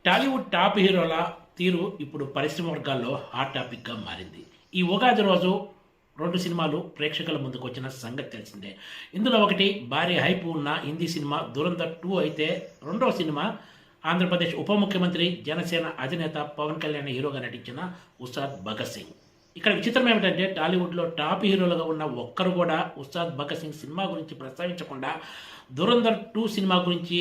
Tollywood top హీరోల తీరు ఇప్పుడు పరిశ్రమ వర్గాల్లో హాట్ టాపిక్గా మారింది. ఈ ఉగాది రోజు 2 సినిమాలు ప్రేక్షకుల ముందుకు వచ్చిన సంగతి తెలిసిందే. ఇందులో ఒకటి భారీ హైప్ ఉన్న హిందీ సినిమా 'దురంధర్ 2' అయితే రెండవ సినిమా ఆంధ్రప్రదేశ్ ఉప ముఖ్యమంత్రి, జనసేన అధినేత పవన్ కళ్యాణ్ హీరోగా నటించిన 'ఉస్తాద్ భగత్ సింగ్'. ఇక్కడ విచిత్రం ఏమిటంటే టాలీవుడ్లో టాప్ హీరోలుగా ఉన్న ఒక్కరు కూడా 'ఉస్తాద్ భగత్ సింగ్' సినిమా గురించి ప్రస్తావించకుండా 'దురంధర్ 2' సినిమా గురించి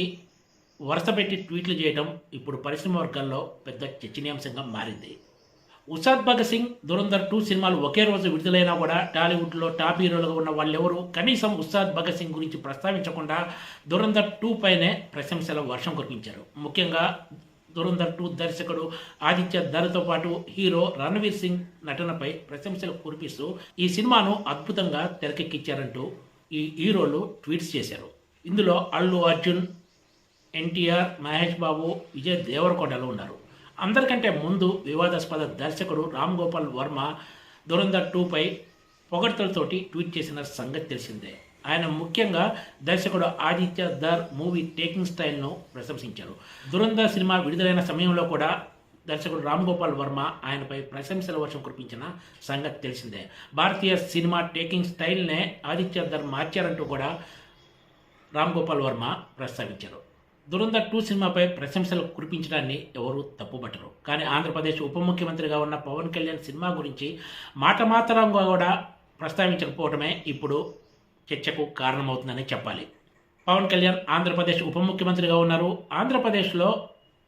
వరుసపెట్టి ట్వీట్లు చేయడం ఇప్పుడు పరిశ్రమ వర్గాల్లో పెద్ద చర్చనీయాంశంగా మారింది. 'ఉస్తాద్ భగత్ సింగ్', 'దురంధర్ 2' సినిమాలు ఒకే రోజు విడుదలైనా కూడా టాలీవుడ్లో టాప్ హీరోలుగా ఉన్న వాళ్ళెవరూ కనీసం 'ఉస్తాద్ భగత్ సింగ్' గురించి ప్రస్తావించకుండా 'దురంధర్ 2' పైనే ప్రశంసల వర్షం కురిపించారు. ముఖ్యంగా 'దురంధర్ 2' దర్శకుడు ఆదిత్య ధర్తో పాటు హీరో రణవీర్ సింగ్ నటనపై ప్రశంసలు కురిపిస్తూ ఈ సినిమాను అద్భుతంగా తెరకెక్కించారంటూ ఈ హీరోలు ట్వీట్స్ చేశారు. ఇందులో అల్లు అర్జున్, ఎన్టీఆర్, మహేష్ బాబు, విజయ్ దేవరకొండలు ఉన్నారు. అందరికంటే ముందు వివాదాస్పద దర్శకుడు రామ్ గోపాల్ వర్మ 'దురంధర్ 2' పొగడ్తలతోటి ట్వీట్ చేసిన సంగతి తెలిసిందే. ఆయన ముఖ్యంగా దర్శకుడు ఆదిత్య ధర్ మూవీ టేకింగ్ స్టైల్ను ప్రశంసించారు. 'దురంధర్' సినిమా విడుదలైన సమయంలో కూడా దర్శకుడు రామ్ గోపాల్ వర్మ ఆయనపై ప్రశంసల వర్షం కురిపించిన సంగతి తెలిసిందే. భారతీయ సినిమా టేకింగ్ స్టైల్నే ఆదిత్య ధర్ మార్చారంటూ కూడా రామ్ గోపాల్ వర్మ ప్రస్తావించారు. 'దురంధర్ 2' సినిమాపై ప్రశంసలు కురిపించడాన్ని ఎవరూ తప్పుపట్టరు. కానీ ఆంధ్రప్రదేశ్ ఉప ముఖ్యమంత్రిగా ఉన్న పవన్ కళ్యాణ్ సినిమా గురించి మాటమాత్రంగా కూడా ప్రస్తావించకపోవడమే ఇప్పుడు చర్చకు కారణమవుతుందని చెప్పాలి. పవన్ కళ్యాణ్ ఆంధ్రప్రదేశ్ ఉప ముఖ్యమంత్రిగా ఉన్నారు. ఆంధ్రప్రదేశ్లో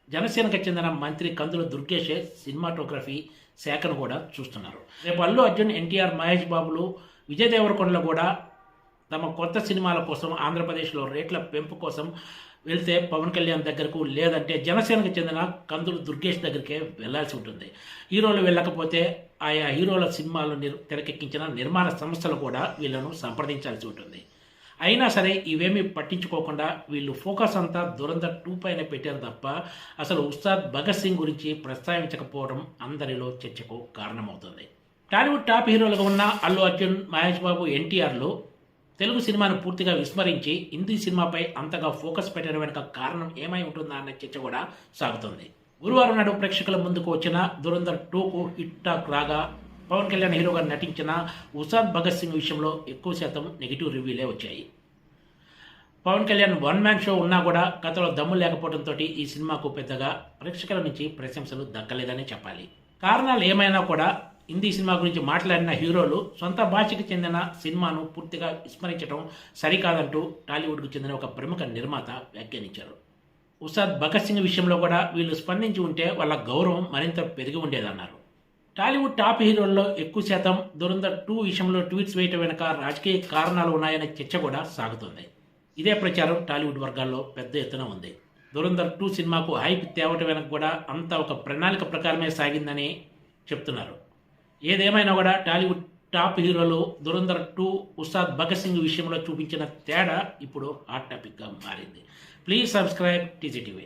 జనసేనకు చెందిన మంత్రి కందుల దుర్గేషే సినిమాటోగ్రఫీ శాఖను కూడా చూస్తున్నారు. రేపు అల్లు అర్జున్, ఎన్టీఆర్, మహేష్ బాబులు, విజయ్ దేవరకొండలు కూడా తమ కొత్త సినిమాల కోసం ఆంధ్రప్రదేశ్లో రేట్ల పెంపు కోసం వెళ్తే పవన్ కళ్యాణ్ దగ్గరకు, లేదంటే జనసేనకు చెందిన కందులు దుర్గేష్ దగ్గరికే వెళ్లాల్సి ఉంటుంది. హీరోలు వెళ్ళకపోతే ఆయా హీరోల సినిమాలు తెరకెక్కించిన నిర్మాణ సంస్థలు కూడా వీళ్ళను సంప్రదించాల్సి ఉంటుంది. అయినా సరే ఇవేమీ పట్టించుకోకుండా వీళ్ళు ఫోకస్ అంతా 'దురంధర్ 2' పైన పెట్టారు తప్ప అసలు 'ఉస్తాద్ భగత్ సింగ్' గురించి ప్రస్తావించకపోవడం అందరిలో చర్చకు కారణమవుతుంది. టాలీవుడ్ టాప్ హీరోలుగా ఉన్న అల్లు అర్జున్, మహేష్ బాబు, ఎన్టీఆర్లు తెలుగు సినిమాను పూర్తిగా విస్మరించి హిందీ సినిమాపై అంతగా ఫోకస్ పెట్టడం వెనుక కారణం ఏమై ఉంటుందా అనే చర్చ కూడా సాగుతుంది. గురువారం నాడు ప్రేక్షకుల ముందుకు వచ్చిన 'దురంధర్ 2'కు హిట్ టాక్ రాగా పవన్ కళ్యాణ్ హీరోగా నటించిన 'ఉస్తాద్ భగత్ సింగ్' విషయంలో ఎక్కువ శాతం నెగిటివ్ రివ్యూలే వచ్చాయి. Pawan Kalyan one man show ఉన్నా కూడా కథలో దమ్ము లేకపోవడంతో ఈ సినిమాకు పెద్దగా ప్రేక్షకుల నుంచి ప్రశంసలు దక్కలేదని చెప్పాలి. కారణాలు ఏమైనా కూడా హిందీ సినిమా గురించి మాట్లాడిన హీరోలు సొంత భాషకి చెందిన సినిమాను పూర్తిగా విస్మరించడం సరికాదంటూ టాలీవుడ్కు చెందిన ఒక ప్రముఖ నిర్మాత వ్యాఖ్యానించారు. 'ఉస్తాద్ భగత్ సింగ్' విషయంలో కూడా వీళ్ళు స్పందించి ఉంటే వాళ్ళ గౌరవం మరింత పెరిగి ఉండేదన్నారు. టాలీవుడ్ టాప్ హీరోల్లో ఎక్కువ శాతం 'దురంధర్ 2' విషయంలో ట్వీట్స్ వేయటం వెనుక రాజకీయ కారణాలు ఉన్నాయనే చర్చ కూడా సాగుతోంది. ఇదే ప్రచారం టాలీవుడ్ వర్గాల్లో పెద్ద ఎత్తున ఉంది. 'దురంధర్ 2' సినిమాకు హైప్ తేవటం వెనక కూడా అంతా ఒక ప్రణాళిక ప్రకారమే సాగిందని చెప్తున్నారు. ఏదేమైనా కూడా టాలీవుడ్ టాప్ హీరోలు 'దురంధర్ 2', 'ఉస్తాద్ భగత్ సింగ్' విషయంలో చూపించిన తేడా ఇప్పుడు హాట్ టాపిక్గా మారింది. Please subscribe TGTV.